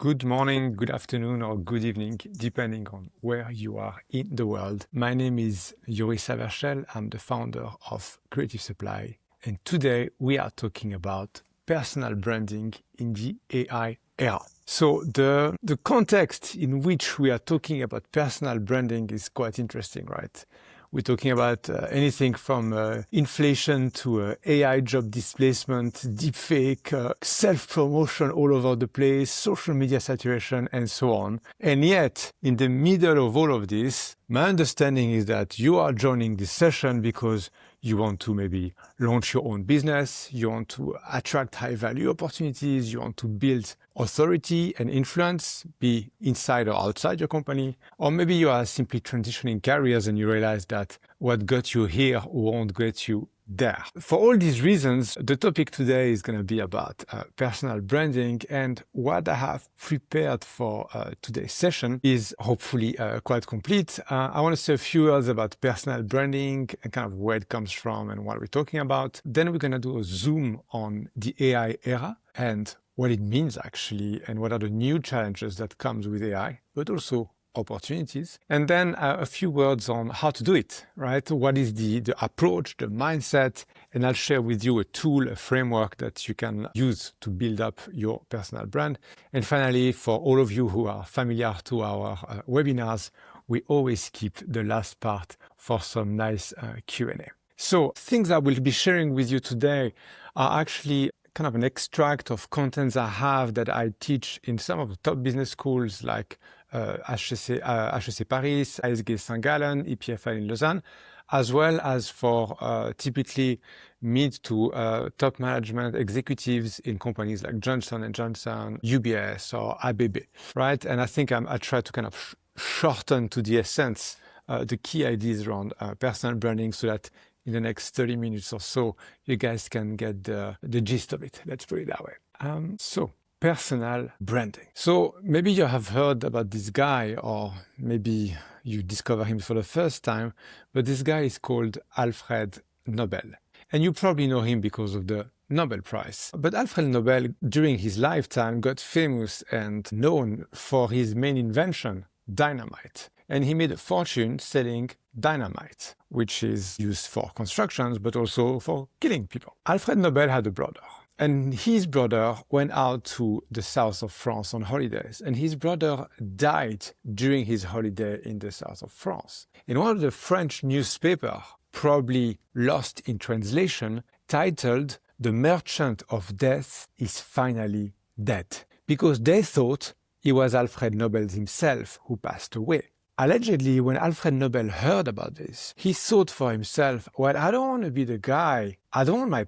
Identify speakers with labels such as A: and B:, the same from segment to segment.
A: Good morning, good afternoon, or good evening, depending on where you are in the world. My name is Yuri Savershel. I'm the founder of Creative Supply. And today we are talking about personal branding in the AI era. So the context in which we are talking about personal branding is quite interesting, right? We're talking about anything from inflation to AI job displacement, deepfake, self-promotion all over the place, social media saturation, and so on. And yet, in the middle of all of this, my understanding is that you are joining this session because you want to maybe launch your own business, you want to attract high-value opportunities, you want to build authority and influence, be inside or outside your company, or maybe you are simply transitioning careers and you realize that what got you here won't get you there. For all these reasons, the topic today is going to be about personal branding, and what I have prepared for today's session is hopefully quite complete. I want to say a few words about personal branding and kind of where it comes from and what we're talking about. Then we're going to do a zoom on the AI era and what it means actually, and what are the new challenges that comes with AI, but also opportunities. And then a few words on how to do it, right? What is the approach, the mindset, and I'll share with you a tool, a framework that you can use to build up your personal brand. And finally, for all of you who are familiar to our webinars, we always keep the last part for some nice Q&A. So things I will be sharing with you today are actually kind of an extract of contents I have that I teach in some of the top business schools like HEC Paris, ISG St. Gallen, EPFL in Lausanne, as well as for typically mid to top management executives in companies like Johnson & Johnson, UBS, or ABB, right? And I think I try to kind of shorten to the essence the key ideas around personal branding so that in the next 30 minutes or so, you guys can get the gist of it. Let's put it that way. So, personal branding. So maybe you have heard about this guy, or maybe you discover him for the first time, but this guy is called Alfred Nobel. And you probably know him because of the Nobel Prize. But Alfred Nobel, during his lifetime, got famous and known for his main invention, dynamite. And he made a fortune selling dynamite, which is used for constructions, but also for killing people. Alfred Nobel had a brother, and his brother went out to the south of France on holidays, and his brother died during his holiday in the south of France. And one of the French newspapers, probably lost in translation, titled "The Merchant of Death is finally dead," because they thought it was Alfred Nobel himself who passed away. Allegedly, when Alfred Nobel heard about this, he thought for himself, well, I don't want to be the guy, I don't want my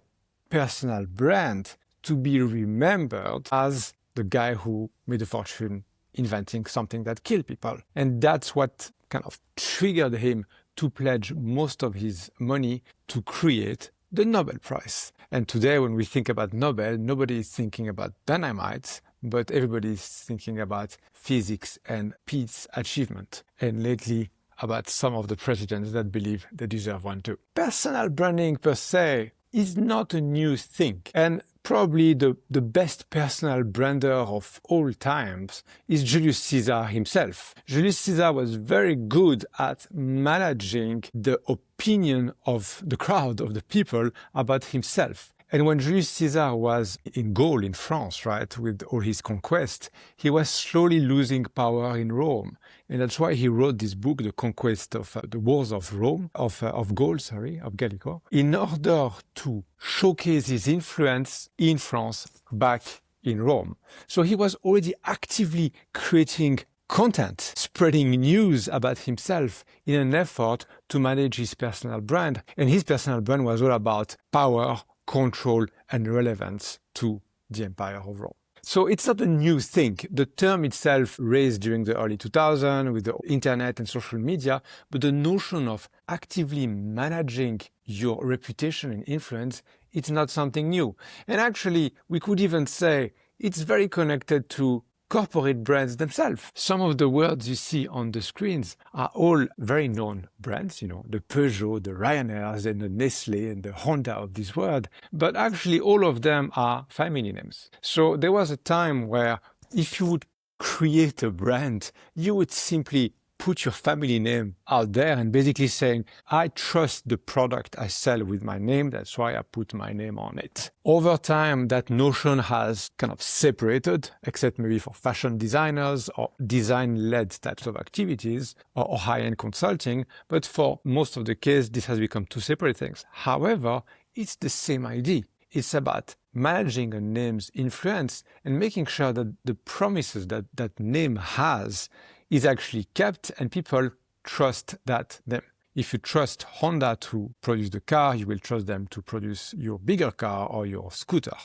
A: personal brand to be remembered as the guy who made a fortune inventing something that killed people. And that's what kind of triggered him to pledge most of his money to create the Nobel Prize. And today, when we think about Nobel, nobody is thinking about dynamite, but everybody is thinking about physics and peace achievement. And lately, about some of the presidents that believe they deserve one too. Personal branding per se is not a new thing. And probably the best personal brander of all times is Julius Caesar himself. Julius Caesar was very good at managing the opinion of the crowd, of the people, about himself. And when Julius Caesar was in Gaul, in France, right, with all his conquests, he was slowly losing power in Rome. And that's why he wrote this book, The Conquest of the Wars of Rome, of Gaul, of Gallico, in order to showcase his influence in France back in Rome. So he was already actively creating content, spreading news about himself in an effort to manage his personal brand. And his personal brand was all about power, control, and relevance to the Empire of Rome. So it's not a new thing. The term itself raised during the early 2000s with the internet and social media, but the notion of actively managing your reputation and influence, it's not something new. And actually, we could even say it's very connected to corporate brands themselves. Some of the words you see on the screens are all very known brands, the Peugeot, the Ryanair, and the Nestle and the Honda of this world, but actually all of them are family names. So there was a time where if you would create a brand, you would simply put your family name out there and basically saying, I trust the product I sell with my name. That's why I put my name on it. Over time, that notion has kind of separated, except maybe for fashion designers or design-led types of activities or high-end consulting. But for most of the case, this has become two separate things. However, it's the same idea. It's about managing a name's influence and making sure that the promises that that name has is actually kept and people trust that name. If you trust Honda to produce the car, you will trust them to produce your bigger car or your scooter.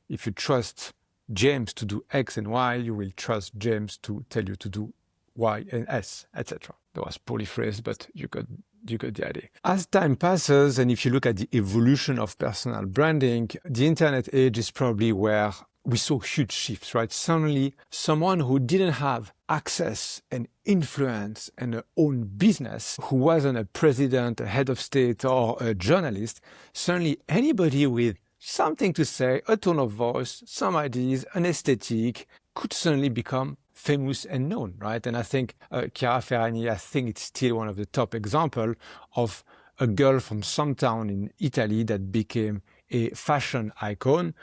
A: If you trust James to do X and Y, you will trust James to tell you to do Y and S, etc. That was poorly phrased, but you got the idea. As time passes, and if you look at the evolution of personal branding, the internet age is probably where we saw huge shifts, right? Suddenly, someone who didn't have access and influence and an own business, who wasn't a president, a head of state, or a journalist, suddenly anybody with something to say, a tone of voice, some ideas, an aesthetic, could suddenly become famous and known, right? And I think Chiara Ferragni, I think it's still one of the top examples of a girl from some town in Italy that became a fashion icon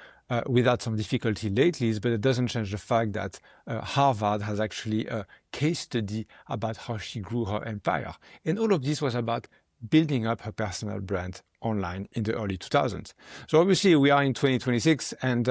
A: without some difficulty lately, but it doesn't change the fact that Harvard has actually a case study about how she grew her empire. And all of this was about building up her personal brand online in the early 2000s. So obviously we are in 2026 and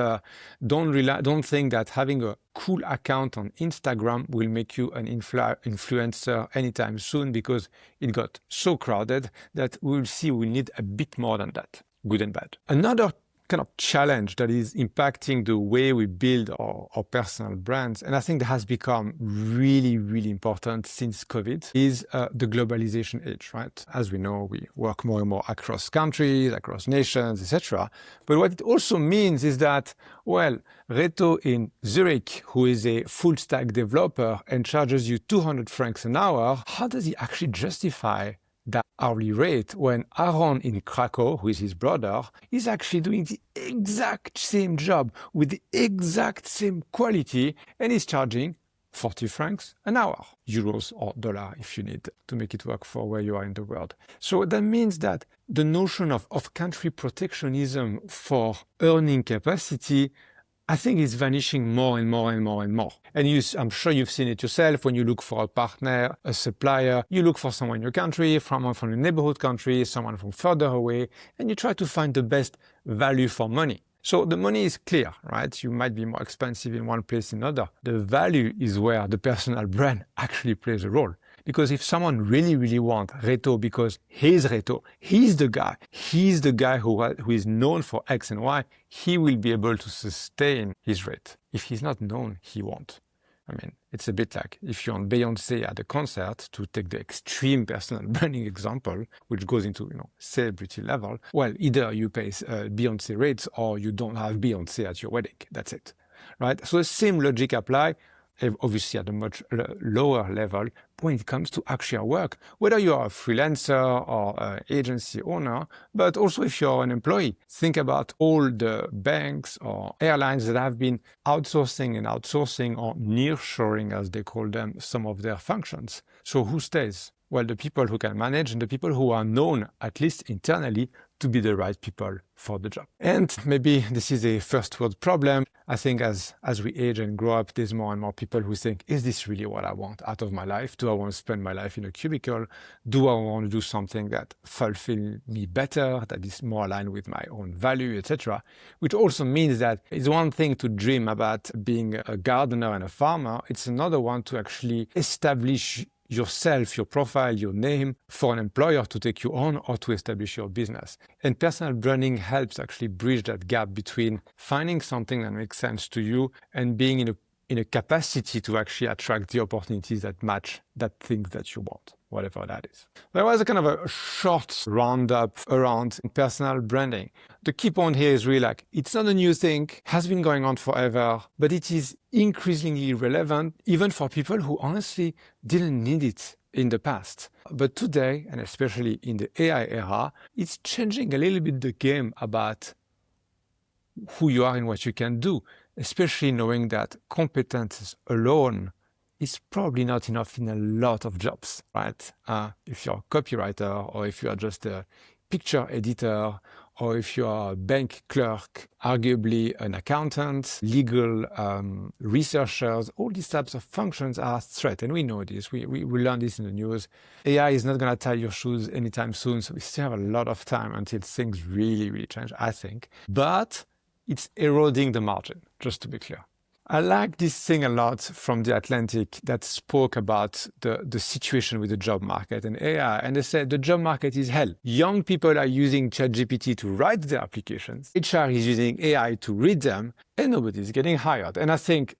A: don't think that having a cool account on Instagram will make you an influencer anytime soon, because it got so crowded that we will see we need a bit more than that, good and bad. Another kind of challenge that is impacting the way we build our personal brands, and I think that has become really, really important since COVID, is the globalization age, right? As we know, we work more and more across countries, across nations, etc. But what it also means is that, well, Reto in Zurich, who is a full stack developer and charges you 200 francs an hour, how does he actually justify that hourly rate when Aaron in Krakow, who is his brother, is actually doing the exact same job with the exact same quality and is charging 40 francs an hour, euros or dollar if you need to make it work for where you are in the world. So that means that the notion of country protectionism for earning capacity, I think is vanishing more and more and more and more. And I'm sure you've seen it yourself when you look for a partner, a supplier, you look for someone in your country, someone from a neighborhood country, someone from further away, and you try to find the best value for money. So the money is clear, right? You might be more expensive in one place than another. The value is where the personal brand actually plays a role. Because if someone really, really wants Reto because he's Reto, he's the guy who is known for X and Y, he will be able to sustain his rate. If he's not known, he won't. I mean, it's a bit like if you're on Beyoncé at a concert, to take the extreme personal branding example, which goes into, celebrity level. Well, either you pay Beyoncé rates or you don't have Beyoncé at your wedding. That's it, right? So the same logic applies, obviously at a much lower level when it comes to actual work, whether you are a freelancer or an agency owner, but also if you're an employee. Think about all the banks or airlines that have been outsourcing or nearshoring, as they call them, some of their functions. So who stays? Well, the people who can manage and the people who are known, at least internally, to be the right people for the job. And maybe this is a first world problem. I think as we age and grow up, there's more and more people who think, is this really what I want out of my life? Do I want to spend my life in a cubicle? Do I want to do something that fulfills me better, that is more aligned with my own value, etc.? Which also means that it's one thing to dream about being a gardener and a farmer. It's another one to actually establish yourself, your profile, your name for an employer to take you on or to establish your business. And personal branding helps actually bridge that gap between finding something that makes sense to you and being in a capacity to actually attract the opportunities that match that thing that you want, whatever that is. There was a kind of a short roundup around personal branding. The key point here is really like, it's not a new thing, has been going on forever, but it is increasingly relevant even for people who honestly didn't need it in the past. But today, and especially in the AI era, it's changing a little bit the game about who you are and what you can do. especially knowing that competence alone is probably not enough in a lot of jobs, right? If you're a copywriter, or if you are just a picture editor, or if you are a bank clerk, arguably an accountant, legal researchers, all these types of functions are a threat. And we know this, we learn this in the news. AI is not gonna tie your shoes anytime soon, so we still have a lot of time until things really, really change, I think. But it's eroding the margin, just to be clear. I like this thing a lot from The Atlantic that spoke about the situation with the job market and AI. And they said the job market is hell. Young people are using ChatGPT to write their applications. HR is using AI to read them, and nobody's getting hired. And I think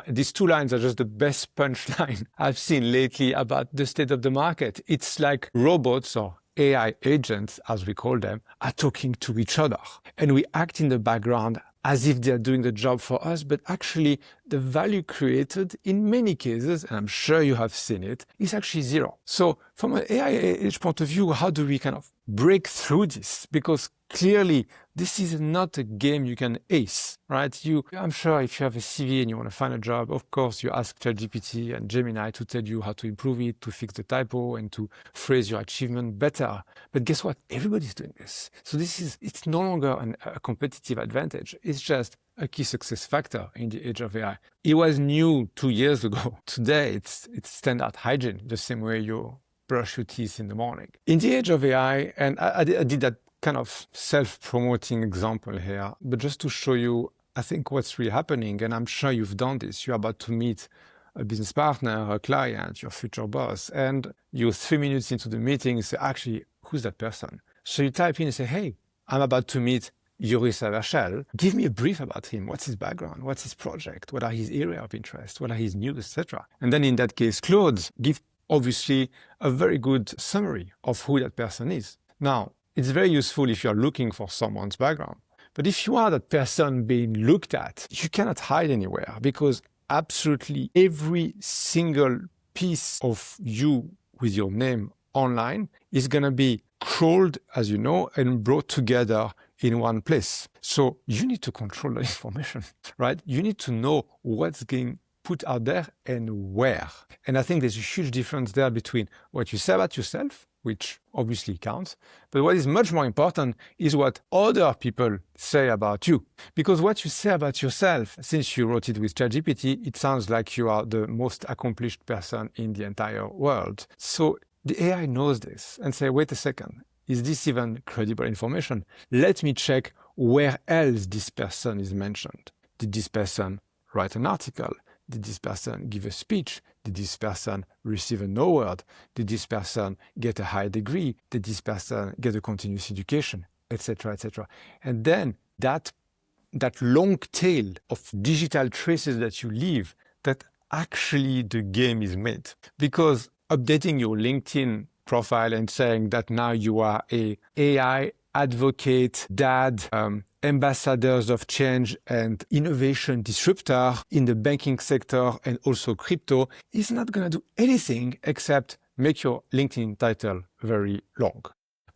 A: these two lines are just the best punchline I've seen lately about the state of the market. It's like robots, or AI agents, as we call them, are talking to each other. And we act in the background as if they're doing the job for us, but actually the value created in many cases, and I'm sure you have seen it, is actually zero. So from an AI age point of view, how do we kind of break through this? Because clearly this is not a game you can ace, right? I'm sure if you have a CV and you want to find a job, of course you ask ChatGPT and Gemini to tell you how to improve it, to fix the typo, and to phrase your achievement better. But guess what? Everybody's doing this. So it's no longer a competitive advantage. It's just a key success factor in the age of AI. It was new 2 years ago. Today, it's standard hygiene, the same way you brush your teeth in the morning. In the age of AI, and I did that kind of self-promoting example here, but just to show you, I think what's really happening, and I'm sure you've done this, you're about to meet a business partner, a client, your future boss, and you're 3 minutes into the meeting, you say, actually, who's that person? So you type in and say, hey, I'm about to meet Yuri Savershel. Give me a brief about him. What's his background? What's his project? What are his area of interest? What are his news, etc.? And then in that case, Claude, give obviously a very good summary of who that person is. Now, it's very useful if you're looking for someone's background. But if you are that person being looked at, you cannot hide anywhere, because absolutely every single piece of you with your name online is going to be crawled, as you know, and brought together in one place. So you need to control the information, right? You need to know what's getting put out there and where. And I think there's a huge difference there between what you say about yourself, which obviously counts, but what is much more important is what other people say about you. Because what you say about yourself, since you wrote it with ChatGPT, it sounds like you are the most accomplished person in the entire world. So the AI knows this and say, wait a second, is this even credible information? Let me check where else this person is mentioned. Did this person write an article? Did this person give a speech? Did this person receive an award? Did this person get a high degree? Did this person get a continuous education? Etc., etc. And then that long tail of digital traces that you leave, that actually the game is made. Because updating your LinkedIn profile and saying that now you are a AI advocate, dad, ambassadors of change and innovation disruptor in the banking sector and also crypto is not going to do anything except make your LinkedIn title very long.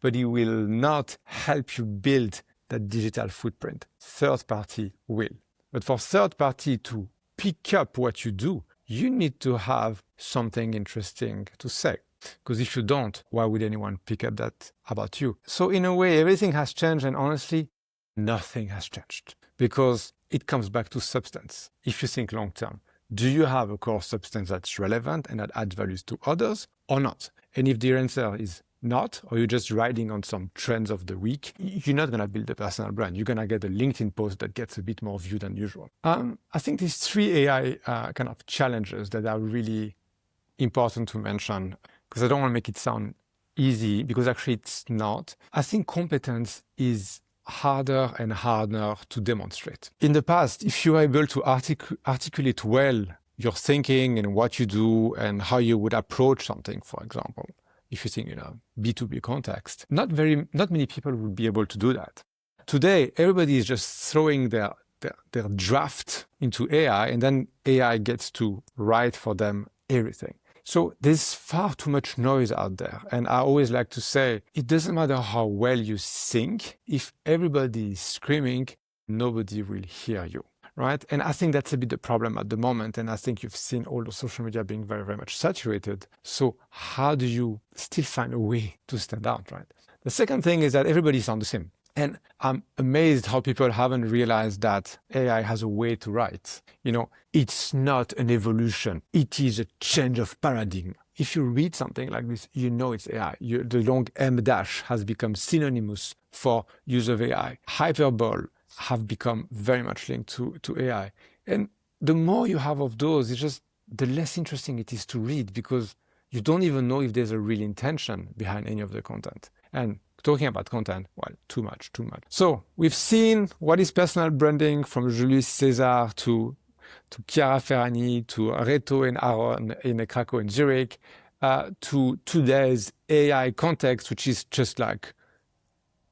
A: But it will not help you build that digital footprint. Third party will. But for third party to pick up what you do, you need to have something interesting to say. Because if you don't, why would anyone pick up that about you? So in a way, everything has changed, and honestly, nothing has changed. Because it comes back to substance. If you think long term, do you have a core substance that's relevant and that adds values to others or not? And if the answer is not, or you're just riding on some trends of the week, you're not going to build a personal brand. You're going to get a LinkedIn post that gets a bit more view than usual. I think these three AI kind of challenges that are really important to mention, because I don't want to make it sound easy, because actually it's not. I think competence is harder and harder to demonstrate. In the past, if you were able to articulate well your thinking and what you do and how you would approach something, for example, if you think in a B2B context, not many people would be able to do that. Today, everybody is just throwing their draft into AI, and then AI gets to write for them everything. So there's far too much noise out there. And I always like to say, it doesn't matter how well you think, if everybody is screaming, nobody will hear you, right? And I think that's a bit the problem at the moment. And I think you've seen all the social media being very, very much saturated. So how do you still find a way to stand out, right? The second thing is that everybody sounds the same. And I'm amazed how people haven't realized that AI has a way to write. It's not an evolution. It is a change of paradigm. If you read something like this, it's AI. The long M dash has become synonymous for use of AI. Hyperbole have become very much linked to AI. And the more you have of those, it's just the less interesting it is to read because you don't even know if there's a real intention behind any of the content. And talking about content, well, too much. So we've seen what is personal branding from Julius Caesar to Chiara Ferragni, to Reto and Aaron in Krakow and Zurich, to today's AI context, which is just like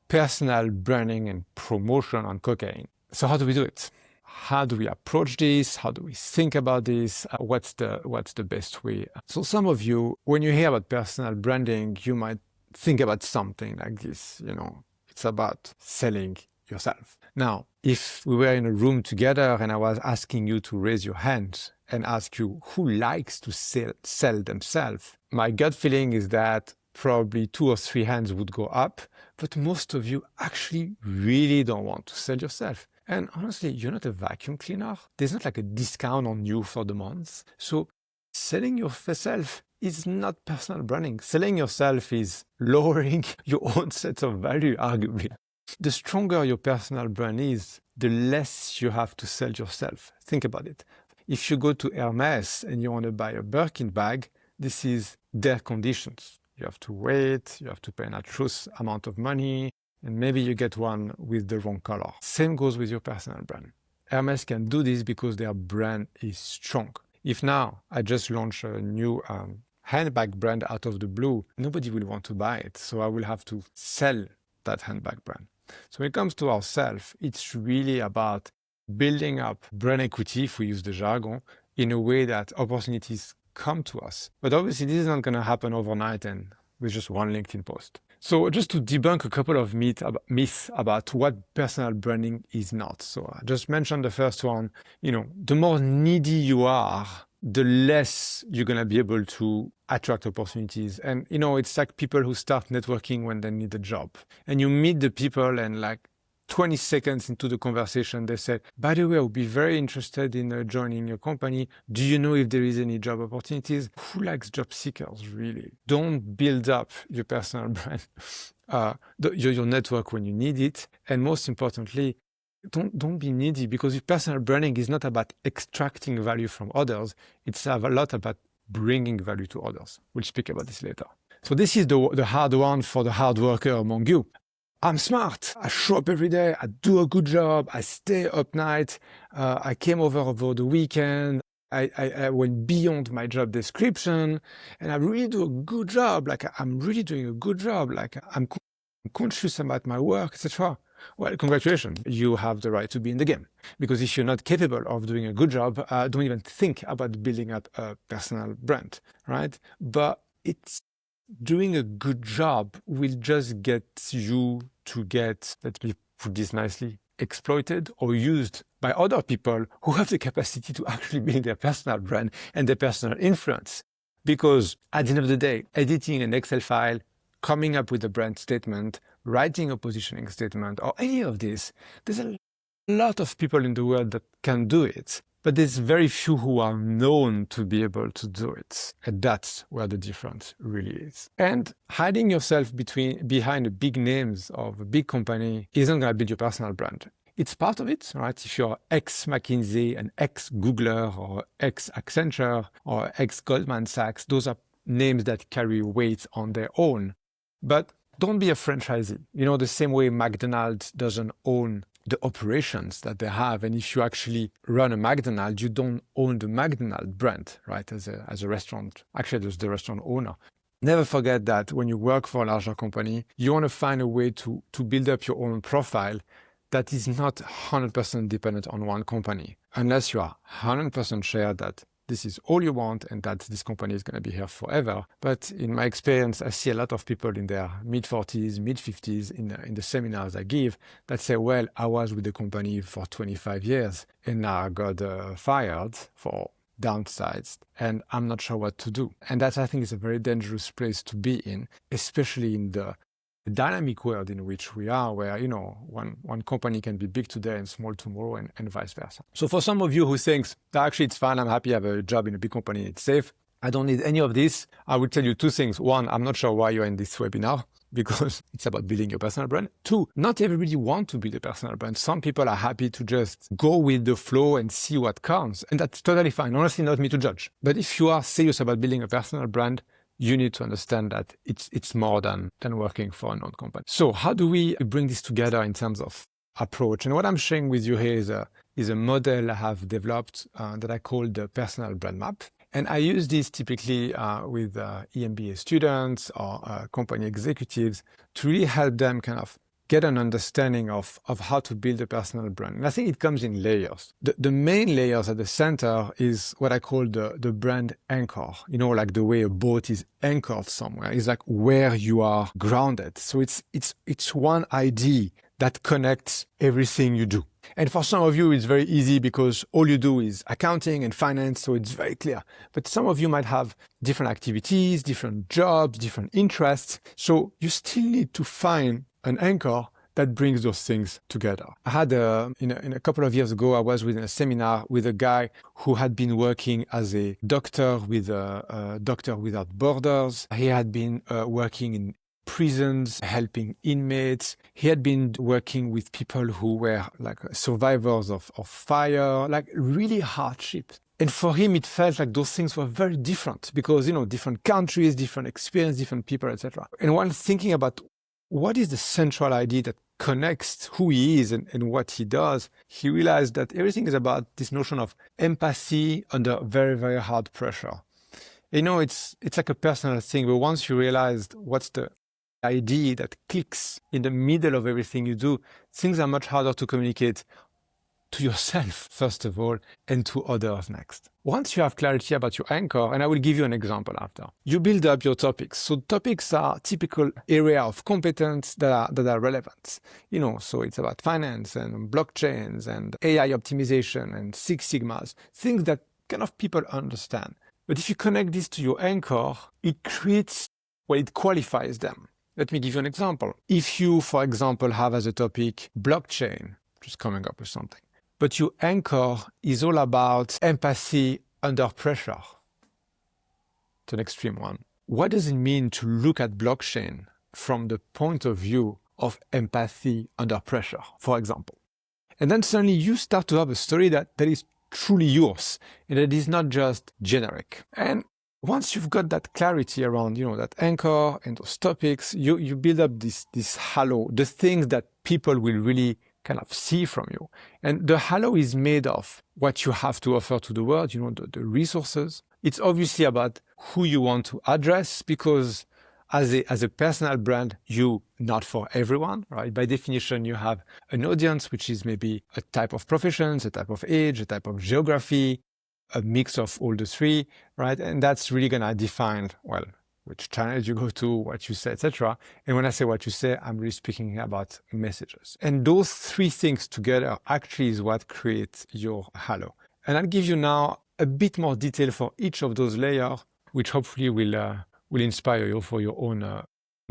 A: personal branding and promotion on cocaine. So how do we do it? How do we approach this? How do we think about this? What's the best way? So some of you, when you hear about personal branding, you might think about something like this. It's about selling yourself. Now, if we were in a room together and I was asking you to raise your hand and ask you who likes to sell themselves, my gut feeling is that probably 2 or 3 hands would go up, but most of you actually really don't want to sell yourself. And honestly, you're not a vacuum cleaner. There's not like a discount on you for the month. So selling yourself is not personal branding. Selling yourself is lowering your own sense of value, arguably. The stronger your personal brand is, the less you have to sell yourself. Think about it. If you go to Hermes and you want to buy a Birkin bag, this is their conditions. You have to wait, you have to pay an atrocious amount of money, and maybe you get one with the wrong color. Same goes with your personal brand. Hermes can do this because their brand is strong. If now I just launch a new handbag brand out of the blue, nobody will want to buy it. So I will have to sell that handbag brand. So when it comes to ourselves, it's really about building up brand equity, if we use the jargon, in a way that opportunities come to us. But obviously this is not going to happen overnight and with just one LinkedIn post. So just to debunk a couple of myths about what personal branding is not. So I just mentioned the first one, the more needy you are, the less you're going to be able to attract opportunities. And, it's like people who start networking when they need a job. And you meet the people and like 20 seconds into the conversation, they said, by the way, I would be very interested in joining your company. Do you know if there is any job opportunities? Who likes job seekers, really? Don't build up your personal brand, your network when you need it. And most importantly, don't be needy, because your personal branding is not about extracting value from others. It's a lot about bringing value to others. We'll speak about this later. So this is the hard one for the hard worker among you. I'm smart. I show up every day. I do a good job. I stay up night. I came over the weekend. I went beyond my job description, and I really do a good job. Like I'm really doing a good job. Like I'm conscious about my work, etc. Well, congratulations. You have the right to be in the game. Because if you're not capable of doing a good job, don't even think about building up a personal brand, right? But it's doing a good job will just get you to get, let me put this nicely, exploited or used by other people who have the capacity to actually build their personal brand and their personal influence. Because at the end of the day, editing an Excel file, coming up with a brand statement, writing a positioning statement, or any of this, there's a lot of people in the world that can do it. But there's very few who are known to be able to do it. And that's where the difference really is. And hiding yourself behind the big names of a big company isn't going to build your personal brand. It's part of it, right? If you're ex-McKinsey, an ex-Googler, or ex-Accenture, or ex-Goldman Sachs, those are names that carry weight on their own. But don't be a franchisee. The same way McDonald's doesn't own the operations that they have. And if you actually run a McDonald's, you don't own the McDonald's brand, right? As a restaurant, actually there's the restaurant owner. Never forget that when you work for a larger company, you want to find a way to build up your own profile that is not 100% dependent on one company. Unless you are 100% sure that this is all you want and that this company is going to be here forever. But in my experience, I see a lot of people in their mid-40s, mid-50s in the seminars I give that say, well, I was with the company for 25 years and now I got fired for downsides and I'm not sure what to do. And that, I think, is a very dangerous place to be in, especially in the dynamic world in which we are, where, one company can be big today and small tomorrow and vice versa. So for some of you who thinks, actually, it's fine, I'm happy I have a job in a big company, it's safe, I don't need any of this, I will tell you two things. One, I'm not sure why you're in this webinar, because it's about building your personal brand. Two, not everybody wants to build a personal brand. Some people are happy to just go with the flow and see what comes. And that's totally fine. Honestly, not me to judge. But if you are serious about building a personal brand, you need to understand that it's more than working for a known company. So how do we bring this together in terms of approach? And what I'm sharing with you here is a model I have developed that I call the personal brand map. And I use this typically with EMBA students or company executives to really help them kind of get an understanding of how to build a personal brand. And I think it comes in layers. The main layers at the center is what I call the brand anchor. Like the way a boat is anchored somewhere. It's like where you are grounded. So it's one idea that connects everything you do. And for some of you, it's very easy because all you do is accounting and finance, so it's very clear. But some of you might have different activities, different jobs, different interests. So you still need to find an anchor that brings those things together. I had in a couple of years ago, I was in a seminar with a guy who had been working as a doctor with Doctor Without Borders. He had been working in prisons, helping inmates. He had been working with people who were like survivors of fire, like really hardship. And for him, it felt like those things were very different because, different countries, different experience, different people, etc. And while thinking about what is the central idea that connects who he is and what he does, he realized that everything is about this notion of empathy under very, very hard pressure. It's like a personal thing, but once you realized what's the idea that clicks in the middle of everything you do, things are much harder to communicate to yourself, first of all, and to others next. Once you have clarity about your anchor, and I will give you an example after, you build up your topics. So topics are typical area of competence that are relevant. So it's about finance and blockchains and AI optimization and Six Sigmas, things that kind of people understand. But if you connect this to your anchor, it qualifies them. Let me give you an example. If you, for example, have as a topic blockchain, just coming up with something, but your anchor is all about empathy under pressure. It's an extreme one. What does it mean to look at blockchain from the point of view of empathy under pressure, for example? And then suddenly you start to have a story that is truly yours and that is not just generic. And once you've got that clarity around, that anchor and those topics, you build up this halo, the things that people will really kind of see from you. And the halo is made of what you have to offer to the world, the resources. It's obviously about who you want to address because as a personal brand, you not for everyone, right? By definition, you have an audience, which is maybe a type of professions, a type of age, a type of geography, a mix of all the three, right? And that's really going to define, which channels you go to, what you say, etc. And when I say what you say, I'm really speaking about messages. And those three things together actually is what creates your halo. And I'll give you now a bit more detail for each of those layers, which hopefully will inspire you for your own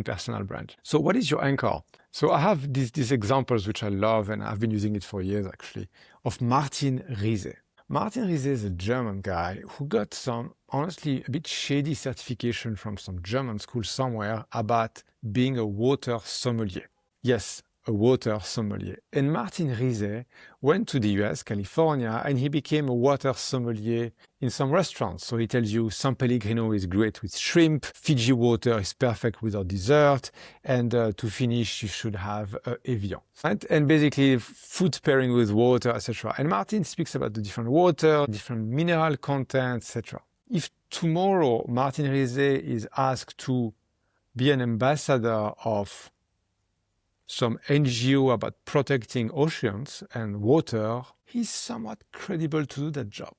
A: personal brand. So what is your anchor? So I have these examples, which I love, and I've been using it for years, actually, of Martin Riese. Martin Riese is a German guy who got some, honestly, a bit shady certification from some German school somewhere about being a water sommelier. Yes, a water sommelier. And Martin Riese went to the US, California, and he became a water sommelier in some restaurants. So he tells you San Pellegrino is great with shrimp, Fiji water is perfect with our dessert, and to finish, you should have Evian. Right? And basically, food pairing with water, etc. And Martin speaks about the different water, different mineral content, etc. If tomorrow Martin Riese is asked to be an ambassador of some NGO about protecting oceans and water, he's somewhat credible to do that job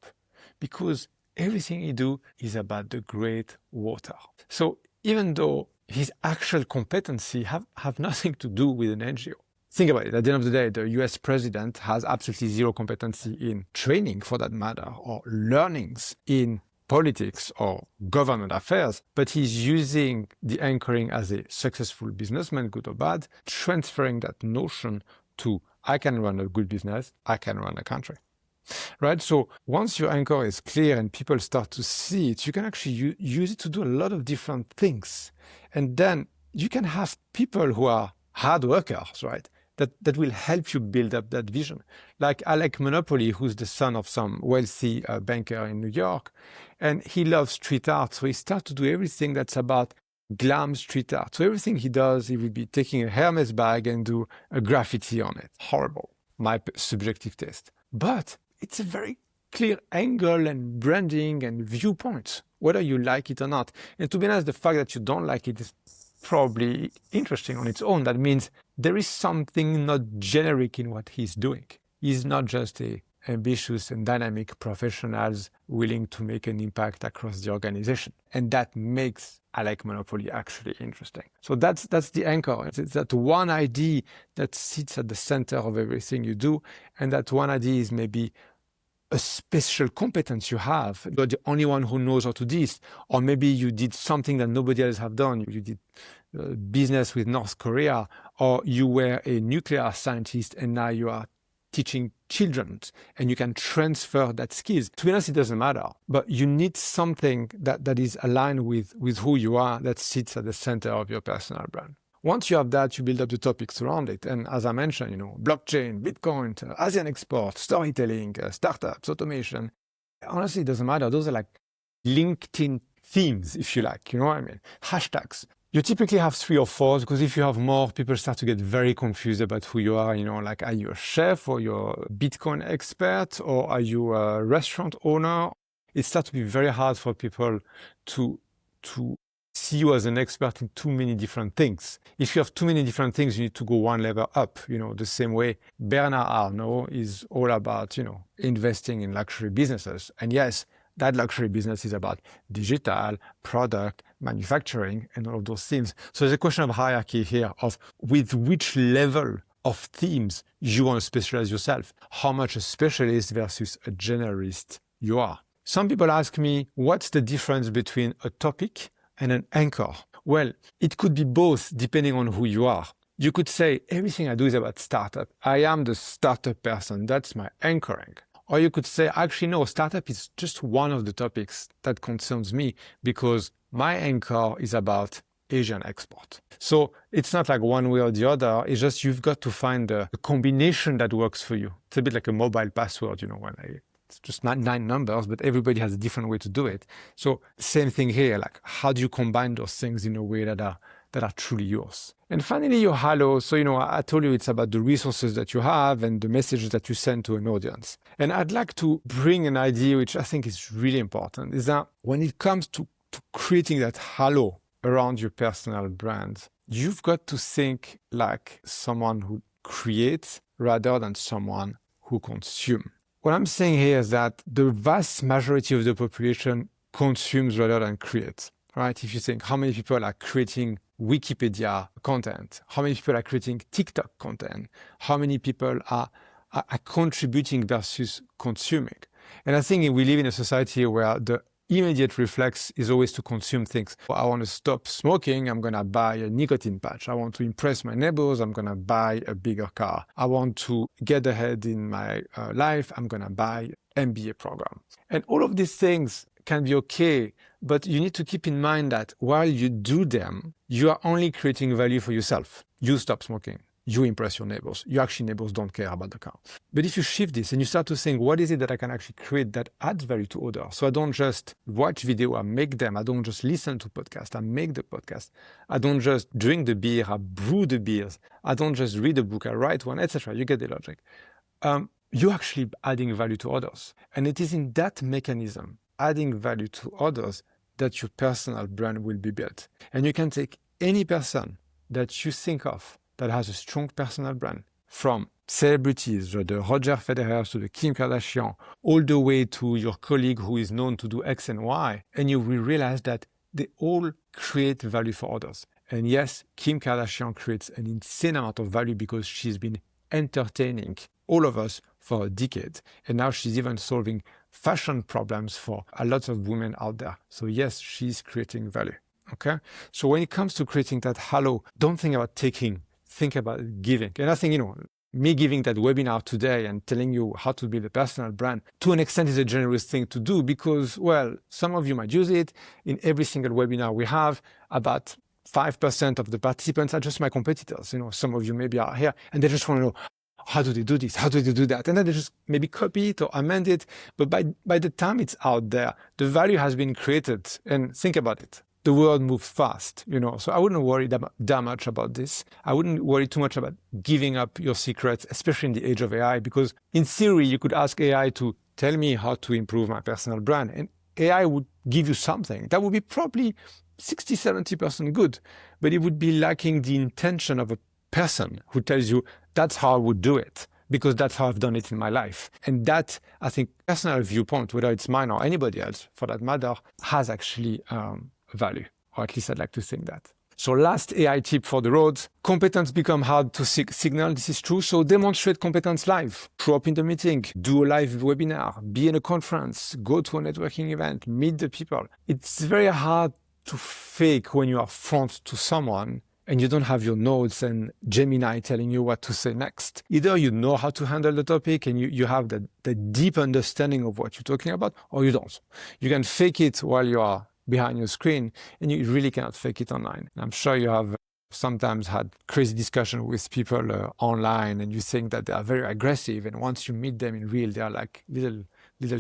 A: because everything he do is about the great water. So even though his actual competency have nothing to do with an NGO. Think about it. At the end of the day, the US president has absolutely zero competency in training, for that matter, or learnings in politics or government affairs, but he's using the anchoring as a successful businessman, good or bad, transferring that notion to I can run a good business, I can run a country. Right? So once your anchor is clear and people start to see it, you can actually use it to do a lot of different things. And then you can have people who are hard workers, right? That will help you build up that vision. Like Alec Monopoly, who's the son of some wealthy banker in New York, and he loves street art. So he starts to do everything that's about glam street art. So everything he does, he will be taking a Hermes bag and do a graffiti on it. Horrible, my subjective taste. But it's a very clear angle and branding and viewpoint, whether you like it or not. And to be honest, the fact that you don't like it is probably interesting on its own. That means there is something not generic in what he's doing. He's not just a ambitious and dynamic professional willing to make an impact across the organization. And that makes Alec Monopoly actually interesting. So that's the anchor. It's that one idea that sits at the center of everything you do. And that one idea is maybe a special competence you have. You're the only one who knows how to do this. Or maybe you did something that nobody else have done. You did business with North Korea, or you were a nuclear scientist and now you are teaching children and you can transfer that skills. To be honest, it doesn't matter, but you need something that is aligned with who you are, that sits at the center of your personal brand. Once you have that, you build up the topics around it. And as I mentioned, blockchain, Bitcoin, ASEAN export, storytelling, startups, automation. Honestly, it doesn't matter. Those are like LinkedIn themes, if you like, you know what I mean? Hashtags. You typically have 3 or 4, because if you have more, people start to get very confused about who you are. Like, are you a chef, or you're a Bitcoin expert, or are you a restaurant owner? It starts to be very hard for people to see you as an expert in too many different things. If you have too many different things, you need to go one level up. The same way Bernard Arnault is all about, investing in luxury businesses. And yes, that luxury business is about digital, product, manufacturing, and all of those things. So there's a question of hierarchy here of with which level of themes you want to specialize yourself, how much a specialist versus a generalist you are. Some people ask me, what's the difference between a topic and an anchor? Well, it could be both depending on who you are. You could say, everything I do is about startup. I am the startup person. That's my anchoring. Or you could say, actually, no, startup is just one of the topics that concerns me because my anchor is about Asian export. So it's not like one way or the other. It's just you've got to find a combination that works for you. It's a bit like a mobile password, it's just nine numbers, but everybody has a different way to do it. So same thing here, like how do you combine those things in a way that are truly yours? And finally, your halo. So, I told you it's about the resources that you have and the messages that you send to an audience. And I'd like to bring an idea which I think is really important, is that when it comes to creating that halo around your personal brand, you've got to think like someone who creates rather than someone who consumes. What I'm saying here is that the vast majority of the population consumes rather than creates, right? If you think how many people are creating Wikipedia content, how many people are creating TikTok content, how many people are contributing versus consuming. And I think we live in a society where the immediate reflex is always to consume things. I want to stop smoking, I'm going to buy a nicotine patch. I want to impress my neighbors, I'm going to buy a bigger car. I want to get ahead in my life, I'm going to buy an MBA program. And all of these things can be okay, but you need to keep in mind that while you do them, you are only creating value for yourself. You stop smoking. You impress your neighbors. Your actually neighbors don't care about the car. But if you shift this and you start to think, what is it that I can actually create that adds value to others? So I don't just watch video, I make them. I don't just listen to podcasts, I make the podcast. I don't just drink the beer, I brew the beers. I don't just read a book, I write one, etc. You get the logic. You're actually adding value to others. And it is in that mechanism, adding value to others, that your personal brand will be built. And you can take any person that you think of that has a strong personal brand, from celebrities, the Roger Federer to the Kim Kardashian, all the way to your colleague who is known to do X and Y, and you will realize that they all create value for others. And yes, Kim Kardashian creates an insane amount of value because she's been entertaining all of us for a decade. And now she's even solving fashion problems for a lot of women out there. So yes, she's creating value. Okay. So when it comes to creating that halo, don't think about taking, think about giving. And I think, me giving that webinar today and telling you how to build a personal brand to an extent is a generous thing to do because, well, some of you might use it. In every single webinar we have, about 5% of the participants are just my competitors. Some of you maybe are here and they just want to know, how do they do this? How do they do that? And then they just maybe copy it or amend it. But by the time it's out there, the value has been created. And think about it. The world moves fast, so I wouldn't worry that much about this. I wouldn't worry too much about giving up your secrets, especially in the age of AI, because in theory, you could ask AI to tell me how to improve my personal brand. And AI would give you something that would be probably 60, 70% good, but it would be lacking the intention of a person who tells you that's how I would do it, because that's how I've done it in my life. And that, I think, personal viewpoint, whether it's mine or anybody else for that matter, has actually value, or at least I'd like to think that. So last AI tip for the road, competence become hard to signal. This is true. So demonstrate competence live, show up in the meeting, do a live webinar, be in a conference, go to a networking event, meet the people. It's very hard to fake when you are front to someone and you don't have your notes and Gemini telling you what to say next. Either you know how to handle the topic and you have the deep understanding of what you're talking about, or you don't. You can fake it while you are behind your screen, and you really cannot fake it online. I'm sure you have sometimes had crazy discussion with people online, and you think that they are very aggressive, and once you meet them in real, they are like little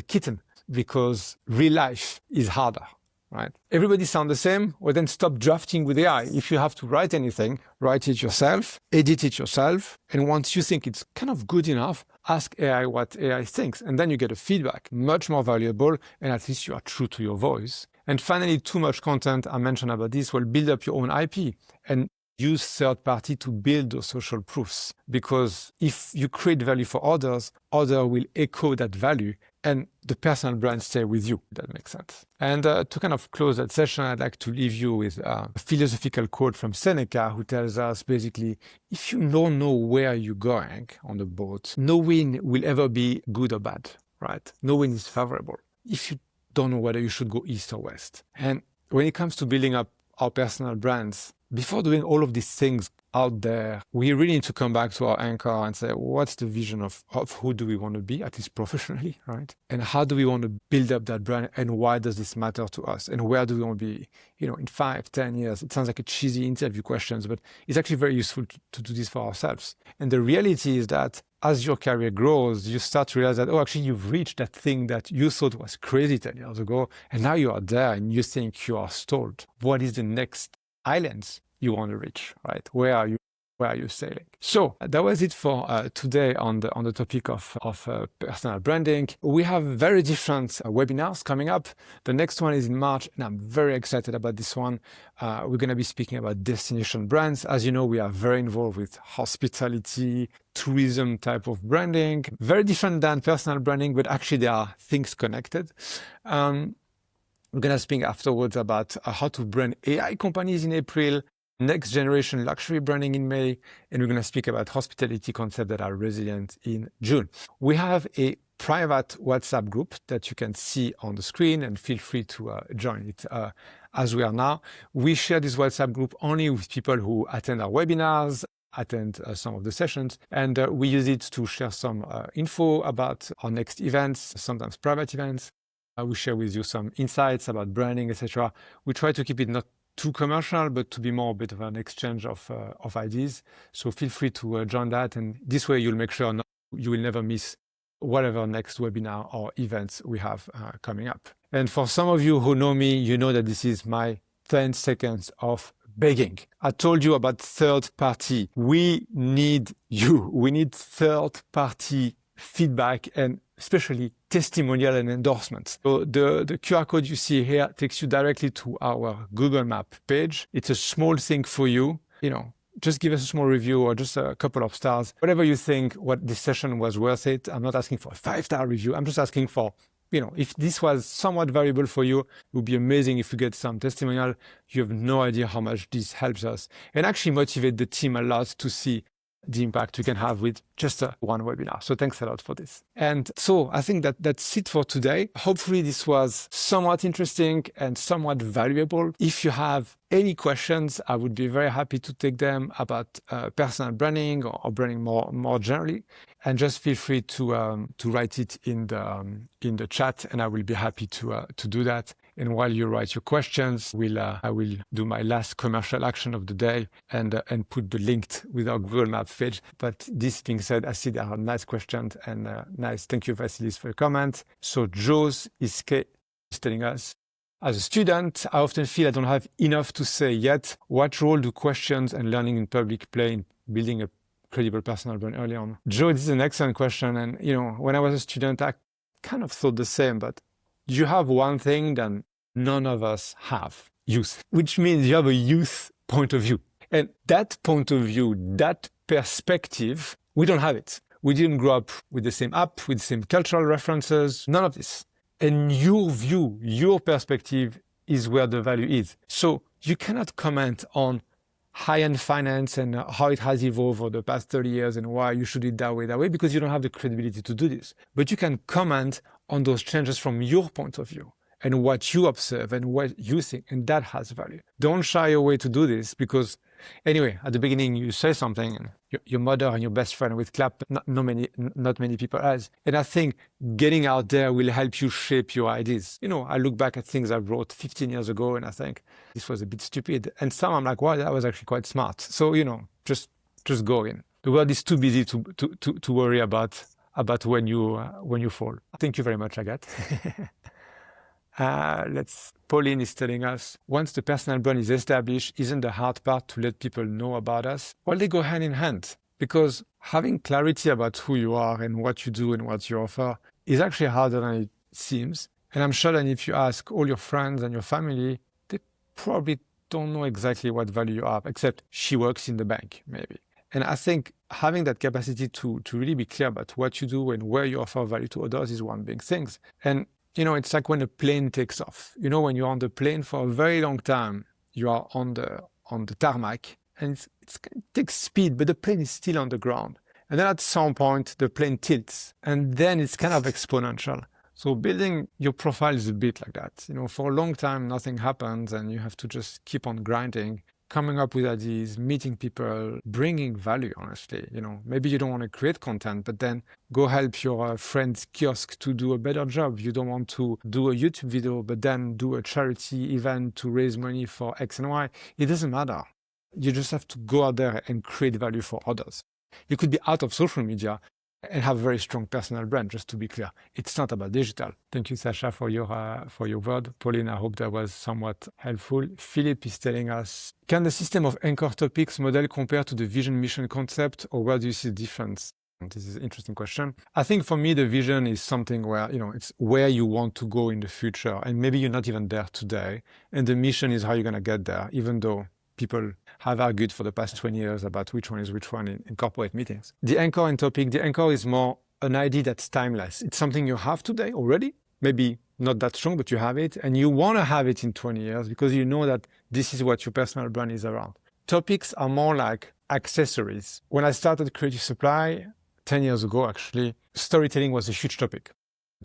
A: kitten, because real life is harder, right? Everybody sound the same, well then stop drafting with AI. If you have to write anything, write it yourself, edit it yourself, and once you think it's kind of good enough, ask AI what AI thinks, and then you get a feedback, much more valuable, and at least you are true to your voice. And finally, too much content, I mentioned about this, will build up your own IP and use third party to build those social proofs. Because if you create value for others, others will echo that value and the personal brand stay with you. That makes sense. And to kind of close that session, I'd like to leave you with a philosophical quote from Seneca, who tells us basically, if you don't know where you're going on the boat, no wind will ever be good or bad, right? No wind is favorable. If you don't know whether you should go east or west. And when it comes to building up our personal brands, before doing all of these things out there, we really need to come back to our anchor and say, what's the vision of who do we want to be, at least professionally, right? And how do we want to build up that brand, and why does this matter to us? And where do we want to be, in 5, 10 years? It sounds like a cheesy interview questions, but it's actually very useful to do this for ourselves. And the reality is that as your career grows, you start to realize that, actually, you've reached that thing that you thought was crazy 10 years ago, and now you are there and you think you are stalled. What is the next islands you want to reach, right? Where are you sailing? So that was it for today on the topic of personal branding. We have very different webinars coming up. The next one is in March, and I'm very excited about this one. We're going to be speaking about destination brands. As you know, we are very involved with hospitality, tourism type of branding. Very different than personal branding, but actually there are things connected. We're going to speak afterwards about how to brand AI companies in April, next generation luxury branding in May, and we're going to speak about hospitality concepts that are resilient in June. We have a private WhatsApp group that you can see on the screen, and feel free to join it as we are now. We share this WhatsApp group only with people who attend our webinars, attend some of the sessions, and we use it to share some info about our next events, sometimes private events. We share with you some insights about branding, etc. We try to keep it not too commercial, but to be more a bit of an exchange of ideas. So feel free to join that, and this way you'll make sure you will never miss whatever next webinar or events we have coming up. And for some of you who know me, you know that this is my 10 seconds of begging. I told you about third party. We need you. We need third party feedback, and especially testimonial and endorsements. So the QR code you see here takes you directly to our Google Map page. It's a small thing for you, just give us a small review or just a couple of stars. Whatever you think, what this session was worth it. I'm not asking for a 5-star review. I'm just asking for, if this was somewhat valuable for you, it would be amazing if you get some testimonial. You have no idea how much this helps us and actually motivate the team a lot to see the impact you can have with just one webinar. So thanks a lot for this. And so I think that's it for today. Hopefully this was somewhat interesting and somewhat valuable. If you have any questions, I would be very happy to take them about personal branding or branding more generally. And just feel free to write it in the chat, and I will be happy to do that. And while you write your questions, I will do my last commercial action of the day and put the link with our Google Maps page. But this being said, I see there are nice questions and nice. Thank you, Vasilis, for your comment. So Joe's is telling us, as a student, I often feel I don't have enough to say yet. What role do questions and learning in public play in building a credible personal brand early on? Joe, this is an excellent question. And, when I was a student, I kind of thought the same, but you have one thing that none of us have, youth, which means you have a youth point of view. And that point of view, that perspective, we don't have it. We didn't grow up with the same app, with the same cultural references, none of this. And your view, your perspective is where the value is. So you cannot comment on high-end finance and how it has evolved over the past 30 years and why you should do it that way, because you don't have the credibility to do this. But you can comment on those changes from your point of view and what you observe and what you think, and that has value. Don't shy away to do this because, anyway, at the beginning you say something and your mother and your best friend will clap, not many people has. And I think getting out there will help you shape your ideas. I look back at things I wrote 15 years ago and I think this was a bit stupid. And some I'm like, wow, that was actually quite smart. So, just go in. The world is too busy to worry about when you fall. Thank you very much, Agathe. Pauline is telling us, once the personal brand is established, isn't the hard part to let people know about us? Well, they go hand in hand, because having clarity about who you are and what you do and what you offer is actually harder than it seems. And I'm sure that if you ask all your friends and your family, they probably don't know exactly what value you have, except she works in the bank, maybe. And I think having that capacity to really be clear about what you do and where you offer value to others is one big thing. And it's like when a plane takes off. When you're on the plane for a very long time, you are on the tarmac, and it takes speed, but the plane is still on the ground. And then at some point, the plane tilts, and then it's kind of exponential. So building your profile is a bit like that. For a long time, nothing happens, and you have to just keep on grinding, coming up with ideas, meeting people, bringing value, honestly. Maybe you don't want to create content, but then go help your friend's kiosk to do a better job. You don't want to do a YouTube video, but then do a charity event to raise money for X and Y. It doesn't matter. You just have to go out there and create value for others. You could be out of social media and have a very strong personal brand, just to be clear. It's not about digital. Thank you, Sasha, for your word. Pauline, I hope that was somewhat helpful. Philip is telling us, can the system of anchor topics model compare to the vision mission concept, or where do you see the difference? This is an interesting question. I think for me, the vision is something where, it's where you want to go in the future. And maybe you're not even there today. And the mission is how you're going to get there, even though people have argued for the past 20 years about which one is which one in corporate meetings. The anchor and topic, the anchor is more an idea that's timeless. It's something you have today already, maybe not that strong, but you have it, and you want to have it in 20 years because you know that this is what your personal brand is around. Topics are more like accessories. When I started Creative Supply 10 years ago, actually, storytelling was a huge topic.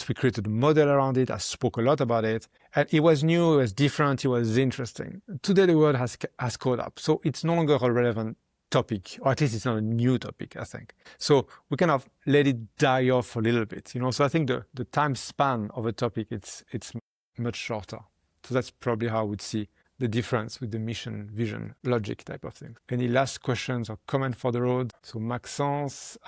A: We created a model around it. I spoke a lot about it. And it was new, it was different, it was interesting. Today, the world has caught up. So it's no longer a relevant topic, or at least it's not a new topic, I think. So we kind of let it die off a little bit, So I think the time span of a topic, it's much shorter. So that's probably how I would see the difference with the mission, vision, logic type of things. Any last questions or comment for the road? So Maxence,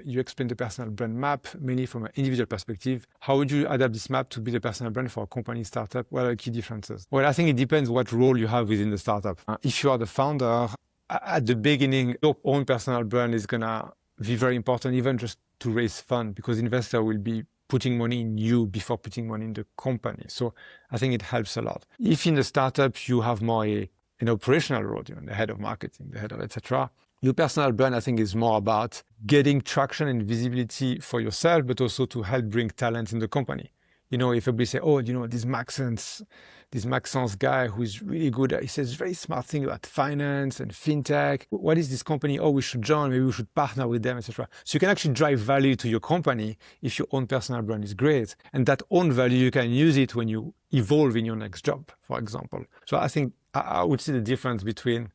A: you explained the personal brand map, mainly from an individual perspective. How would you adapt this map to be the personal brand for a company startup? What are the key differences? Well, I think it depends what role you have within the startup. If you are the founder, at the beginning, your own personal brand is gonna be very important, even just to raise funds, because investor will be putting money in you before putting money in the company. So I think it helps a lot. If in the startup you have more a an operational role, the head of marketing, the head of etc. Your personal brand, I think, is more about getting traction and visibility for yourself, but also to help bring talent in the company. If everybody say, oh, this Maxence guy who's really good, he says very smart thing about finance and fintech. What is this company? Oh, we should join, maybe we should partner with them, etc. So you can actually drive value to your company if your own personal brand is great. And that own value, you can use it when you evolve in your next job, for example. So I think I would see the difference between,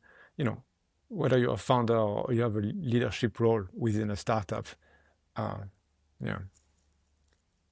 A: whether you're a founder or you have a leadership role within a startup. Yeah.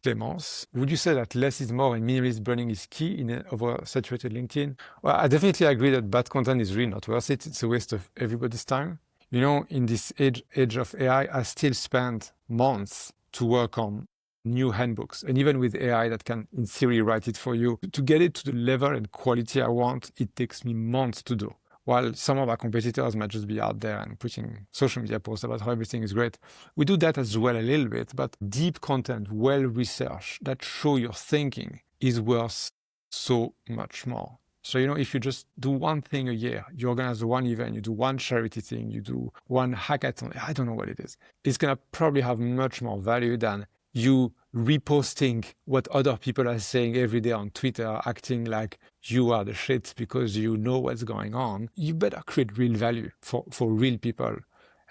A: Clémence, would you say that less is more and minimalist branding is key in an oversaturated LinkedIn? Well, I definitely agree that bad content is really not worth it. It's a waste of everybody's time. In this age of AI, I still spend months to work on new handbooks. And even with AI that can, in theory, write it for you, to get it to the level and quality I want, it takes me months to do. While some of our competitors might just be out there and putting social media posts about how everything is great. We do that as well a little bit, but deep content, well-researched, that show your thinking is worth so much more. So, if you just do one thing a year, you organize one event, you do one charity thing, you do one hackathon, I don't know what it is. It's going to probably have much more value than you reposting what other people are saying every day on Twitter, acting like you are the shit because you know what's going on. You better create real value for real people.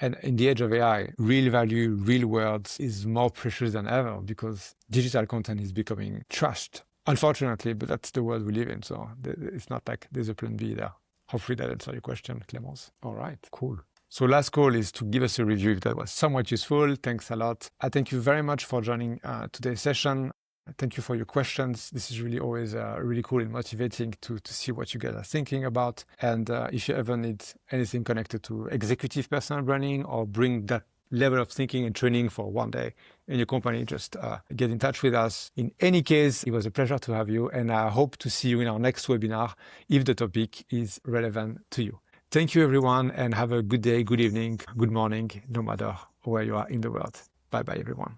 A: And in the age of AI, real value, real words is more precious than ever because digital content is becoming trashed. Unfortunately, but that's the world we live in. So it's not like there's a plan B there. Hopefully that answers your question, Clémence. All right, cool. So last call is to give us a review if that was somewhat useful. Thanks a lot. I thank you very much for joining today's session. Thank you for your questions. This is really always really cool and motivating to see what you guys are thinking about. And if you ever need anything connected to executive personal branding or bring that level of thinking and training for one day in your company, just get in touch with us. In any case, it was a pleasure to have you. And I hope to see you in our next webinar if the topic is relevant to you. Thank you, everyone, and have a good day, good evening, good morning, no matter where you are in the world. Bye-bye, everyone.